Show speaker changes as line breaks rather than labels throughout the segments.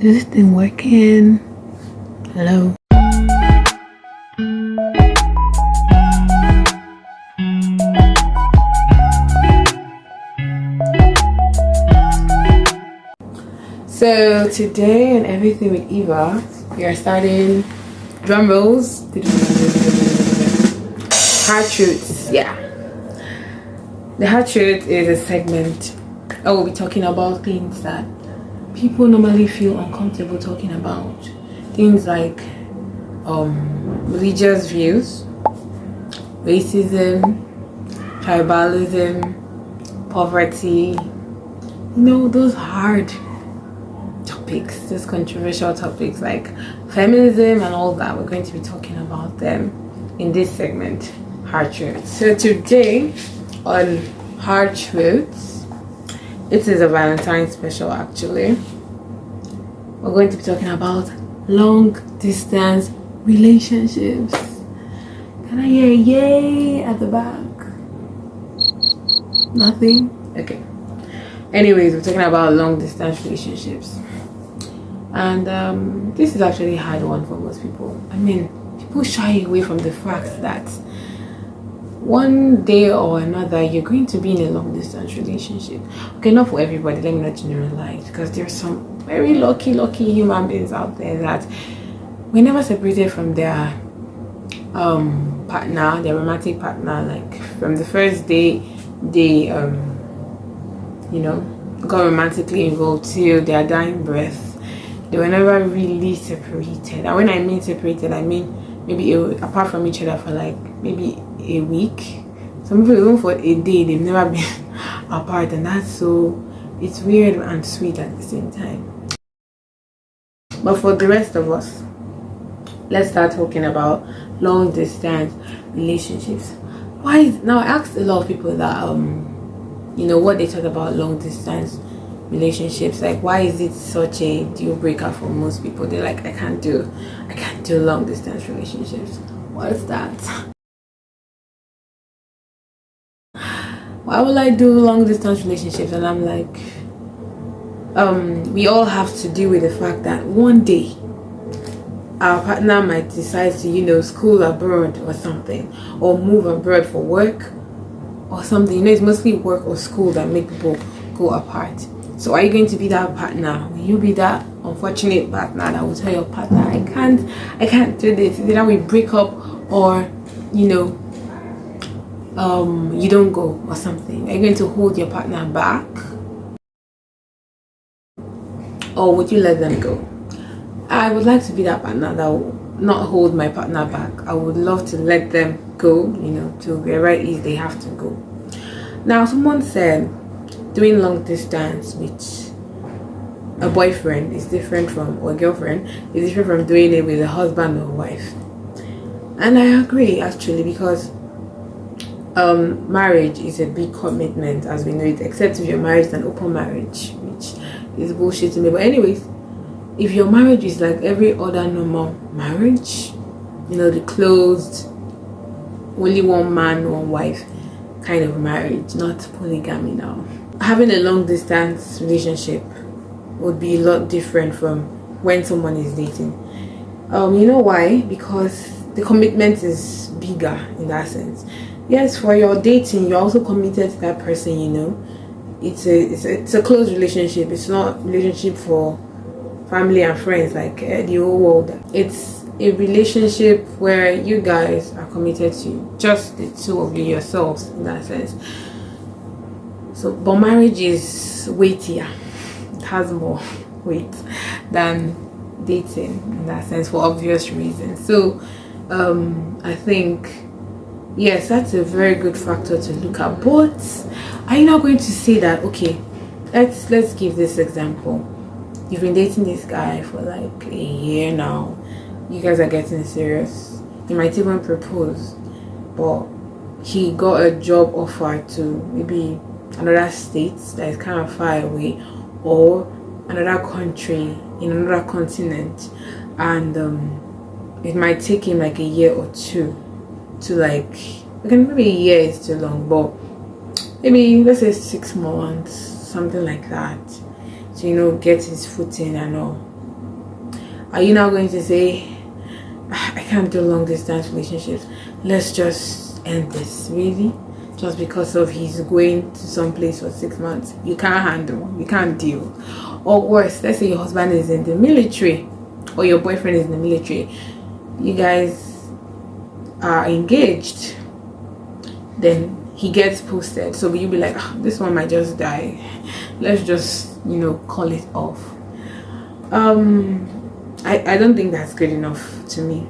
Is this thing working? Hello? So today and everything with Eva, we are starting drum rolls. Hard truths, yeah. The hard truth is a segment. I will be talking about things that people normally feel uncomfortable talking about. Things like religious views, racism, tribalism, poverty. You know, those hard topics, those controversial topics like feminism and all that. We're going to be talking about them in this segment, hard truths. So today on hard truths, it is a Valentine's special actually. We're going to be talking about long distance relationships. Can I hear a yay at the back? Nothing? Okay. Anyways, we're talking about long distance relationships. And this is actually a hard one for most people. I mean, people shy away from the fact that one day or another you're going to be in a long distance relationship. Okay, not for everybody, let me not generalize, because there's some very lucky human beings out there that were never separated from their partner, their romantic partner. Like from the first day they you know, got romantically involved till their dying breath, they were never really separated. And when I mean separated, I mean maybe apart from each other for like maybe a week. Some people even for a day they've never been apart, and that's so, it's weird and sweet at the same time. But for the rest of us, let's start talking about long distance relationships. Why is, now I asked a lot of people that you know what they thought about long distance relationships, like why is it such a deal breaker for most people? They're like, I can't do long distance relationships. What's that? Why will I do long distance relationships? And I'm like, we all have to deal with the fact that one day our partner might decide to, you know, school abroad or something, or move abroad for work or something. You know, it's mostly work or school that make people go apart. So are you going to be that partner? Will you be that unfortunate partner that will tell your partner, I can't do this? Either we break up, or you know, you don't go or something. Are you going to hold your partner back, or would you let them go? I would like to be that partner that will not hold my partner back. I would love to let them go, you know, to wherever it is they have to go. Now, someone said doing long distance with a boyfriend is different from, or a girlfriend is different from doing it with a husband or wife. And I agree actually, because marriage is a big commitment as we know it, except if your marriage is an open marriage, which is bullshit to me. But anyways, if your marriage is like every other normal marriage, you know, the closed, only one man, one wife kind of marriage, not polygamy now. Having a long distance relationship would be a lot different from when someone is dating. You know why? Because the commitment is bigger in that sense. Yes, for your dating, you're also committed to that person, you know. It's a close relationship. It's not a relationship for family and friends like the whole world. It's a relationship where you guys are committed to just the two of you, yourselves, in that sense. So, but marriage is weightier. It has more weight than dating in that sense, for obvious reasons. So, I think, yes, that's a very good factor to look at. But are you not going to say that, okay, let's give this example. You've been dating this guy for like a year now. You guys are getting serious. You might even propose, but he got a job offer to maybe another state that is kind of far away, or another country in another continent, and it might take him like a year or two to, like, okay, maybe a year is too long, but maybe let's say 6 months, something like that, to, you know, get his footing and all. Are you now going to say, I can't do long distance relationships, let's just end this? Really? Just because of he's going to some place for 6 months? You can't handle, you can't deal. Or worse, let's say your husband is in the military, or your boyfriend is in the military, you guys are engaged, then he gets posted, so you'll be like, this one might just die, let's just call it off. I don't think that's good enough to me.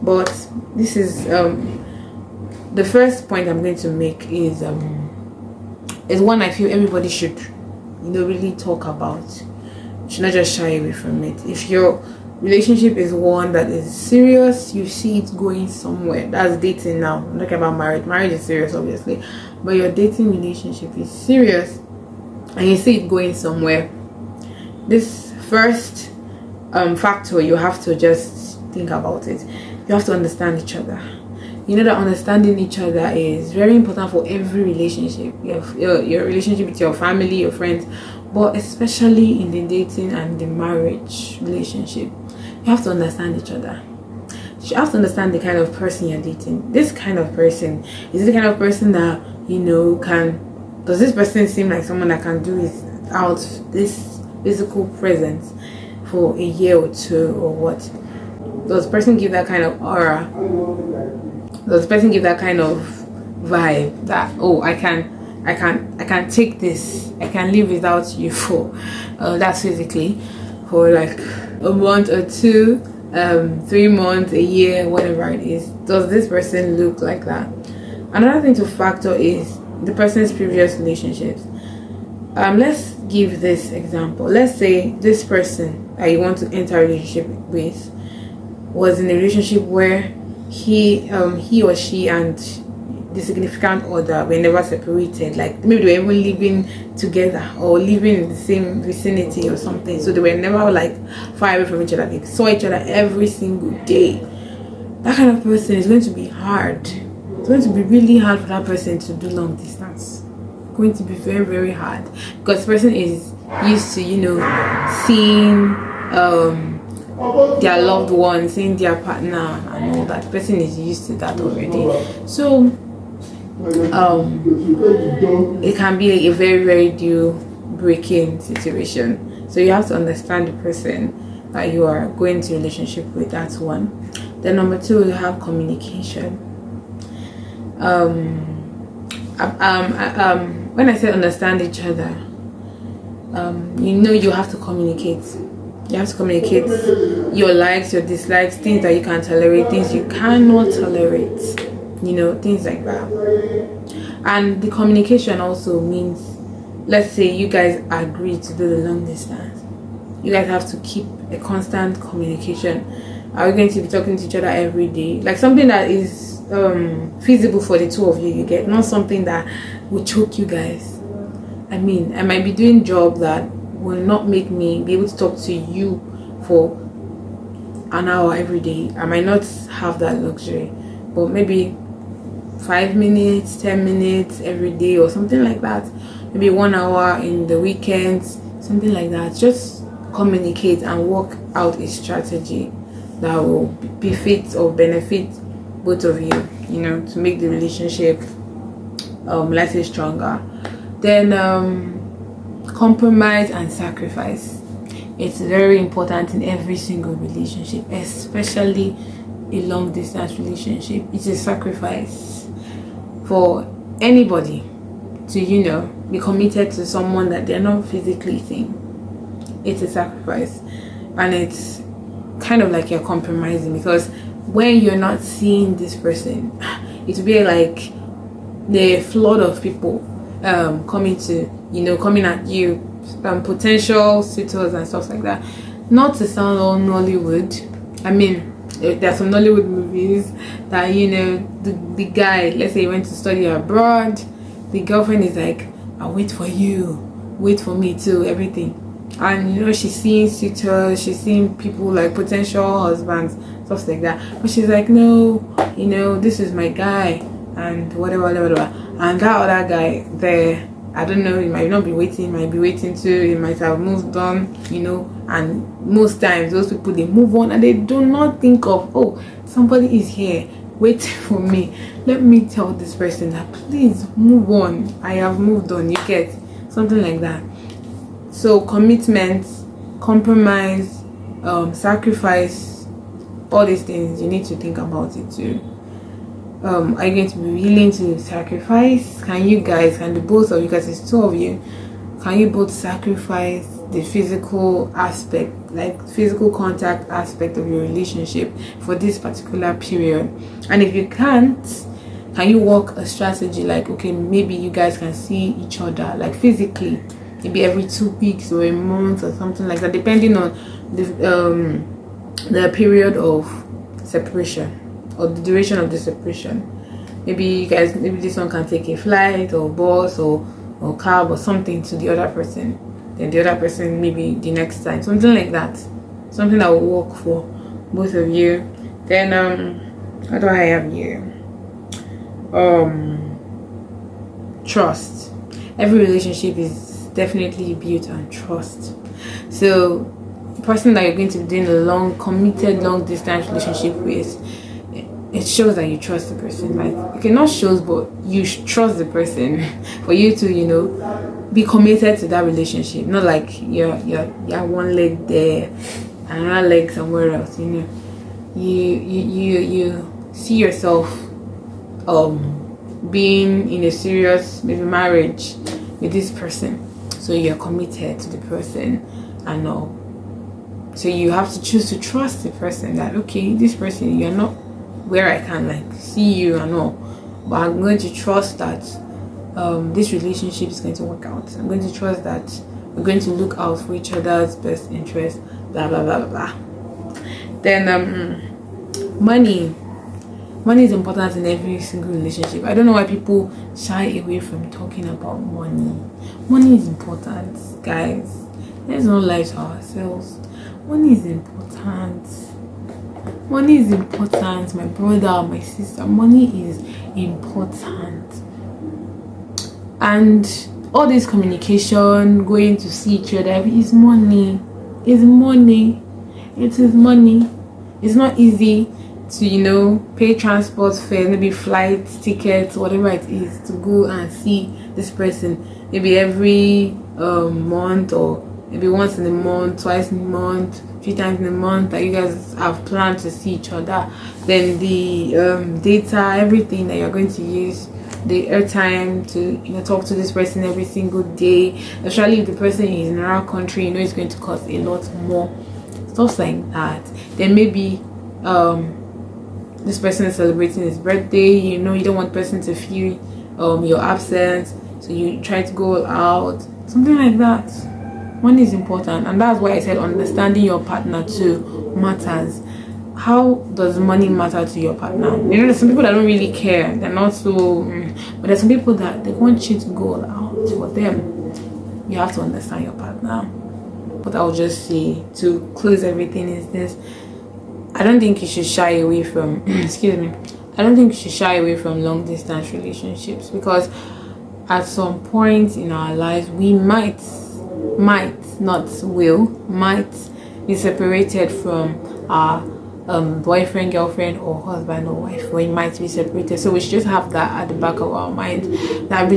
But this is the first point I'm going to make is one I feel everybody should really talk about. Should not just shy away from it. If your relationship is one that is serious, you see it going somewhere. That's dating now. I'm talking about marriage. Marriage is serious, obviously, but your dating relationship is serious and you see it going somewhere. This first factor, you have to just think about it. You have to understand each other. You know that understanding each other is very important for every relationship. Your relationship with your family, your friends, but especially in the dating and the marriage relationship, you have to understand each other. You have to understand the kind of person you're dating. This kind of person, is the kind of person that does this person seem like someone that can do without this physical presence for a year or two, or what? Does the person give that kind of aura? Does the person give that kind of vibe that, oh, I can take this, I can live without you for that's physically, for like a month or two, 3 months, a year, whatever it is? Does this person look like that? Another thing to factor is the person's previous relationships. Let's give this example. Let's say this person that you want to enter a relationship with was in a relationship where he or she and the significant other were never separated. Like maybe they were even living together or living in the same vicinity or something, so they were never like far away from each other. They saw each other every single day. That kind of person is going to be hard. It's going to be really hard for that person to do long distance. It's going to be very, very hard, because the person is used to seeing their loved ones, seeing their partner and all that. The person is used to that already. So it can be a very, very deal breaking situation. So you have to understand the person that you are going to relationship with. That's one. Then number two, you have communication. When I say understand each other, you have to communicate. You have to communicate your likes, your dislikes, things that you can tolerate, things you cannot tolerate, things like that. And the communication also means, let's say you guys agree to do the long distance. You guys have to keep a constant communication. Are we going to be talking to each other every day? Like something that is feasible for the two of you, you get, not something that will choke you guys. I mean, I might be doing job that will not make me be able to talk to you for an hour every day. I might not have that luxury, but maybe 5 minutes, 10 minutes every day or something like that. Maybe 1 hour in the weekends, something like that. Just communicate and work out a strategy that will befit or benefit both of you, to make the relationship let's say stronger. Then compromise and sacrifice. It's very important in every single relationship, especially a long distance relationship. It's a sacrifice for anybody to be committed to someone that they're not physically seeing. It's a sacrifice, and it's kind of like you're compromising, because when you're not seeing this person, it will be like the flood of people coming at you, potential suitors and stuff like that. Not to sound all Nollywood, I mean, there's some Nollywood movies that the guy, let's say he went to study abroad, the girlfriend is like, I'll wait for you, wait for me too, everything. And she's seeing suitors, she's seeing people like potential husbands, stuff like that, but she's like, no, this is my guy, and whatever. And that other guy there I don't know, you might not be waiting, might be waiting too, you might have moved on, you know. And most times those people, they move on and they do not think of, oh, somebody is here waiting for me, let me tell this person that please move on, I have moved on, you get something like that. So commitment, compromise, sacrifice, all these things, you need to think about it too. Are you going to be willing to sacrifice? Can the both of you, because it's two of you, can you both sacrifice the physical aspect, like physical contact aspect of your relationship for this particular period? And if you can't, can you work a strategy like, okay, maybe you guys can see each other like physically, maybe every 2 weeks or a month or something like that, depending on the period of separation or the duration of the separation. Maybe this one can take a flight or bus or cab or something to the other person, then the other person maybe the next time, something like that, something that will work for both of you. Then what do I have here? Trust. Every relationship is definitely built on trust. So the person that you're going to be doing a committed long distance relationship with, it shows that you trust the person. Like, okay, not shows, but you trust the person for you to, you know, be committed to that relationship. Not like you're one leg there and another leg somewhere else. You know, you see yourself being in a serious maybe marriage with this person, so you're committed to the person and all. So you have to choose to trust the person that, okay, this person, you're not where I can like see you and all, but I'm going to trust that this relationship is going to work out. I'm going to trust that we're going to look out for each other's best interest, blah blah blah blah. Then money is important in every single relationship. I don't know why people shy away from talking about money. Money is important, guys. Let's not lie to ourselves. Money is important. Money is important, my brother, my sister. Money is important. And all this communication, going to see each other, is money. It's money. It is money. It's not easy to, you know, pay transport fare, maybe flight tickets, whatever it is, to go and see this person maybe every month, or maybe once in a month, twice in a month, 3 times in a month that you guys have planned to see each other. Then the data, everything that you're going to use, the airtime to, you know, talk to this person every single day, especially if the person is in another country, you know, it's going to cost a lot more, stuff like that. Then maybe this person is celebrating his birthday, you know, you don't want the person to feel your absence, so you try to go out, something like that. Money is important, and that's why I said understanding your partner too matters. How does money matter to your partner? You know, there's some people that don't really care, they're not so, but there's some people that they want you to go out for them. You have to understand your partner. What I'll just say to close everything is this: I don't think you should shy away from I don't think you should shy away from long distance relationships, because at some point in our lives we might be separated from our boyfriend, girlfriend, or husband or wife. We might be separated, so we should just have that at the back of our mind, that all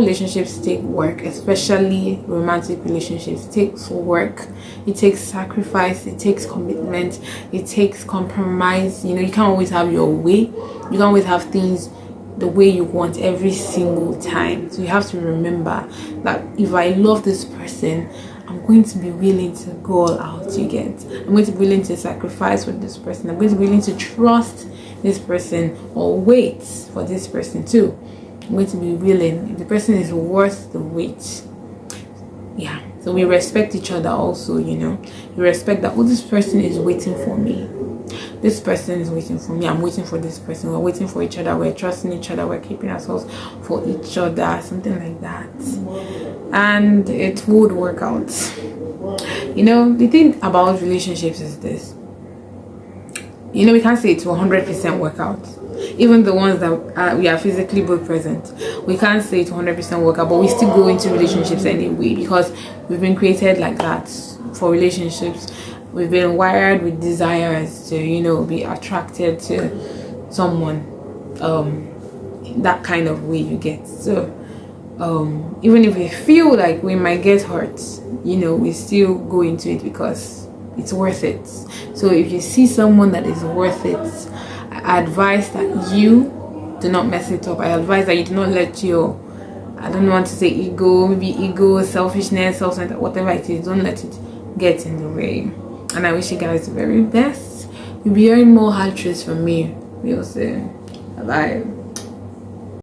relationships take work, especially romantic relationships. It takes work, it takes sacrifice, it takes commitment, it takes compromise. You know, you can't always have your way, you can't always have things the way you want every single time. So you have to remember that if I love this person, I'm going to be willing to go all out. You get, I'm going to be willing to sacrifice with this person. I'm going to be willing to trust this person or wait for this person too. I'm going to be willing if the person is worth the wait. Yeah, so we respect each other also, you know. We respect that, oh, this person is waiting for me. This person is waiting for me. I'm waiting for this person. We're waiting for each other. We're trusting each other. We're keeping ourselves for each other. Something like that. And it would work out. You know, the thing about relationships is this. You know, we can't say it's 100% work out. even the ones that we are physically both present, we can't say it's 100% work out, but we still go into relationships anyway because we've been created like that for relationships. We've been wired with desires to, you know, be attracted to someone that kind of way, you get. So even if we feel like we might get hurt, you know, we still go into it because it's worth it. So if you see someone that is worth it, I advise that you do not mess it up. I advise that you do not let your, I don't want to say ego, selfishness, self-centered, whatever it is, don't let it get in the way. And I wish you guys the very best. You'll be hearing more hard truths from me real soon. Bye bye.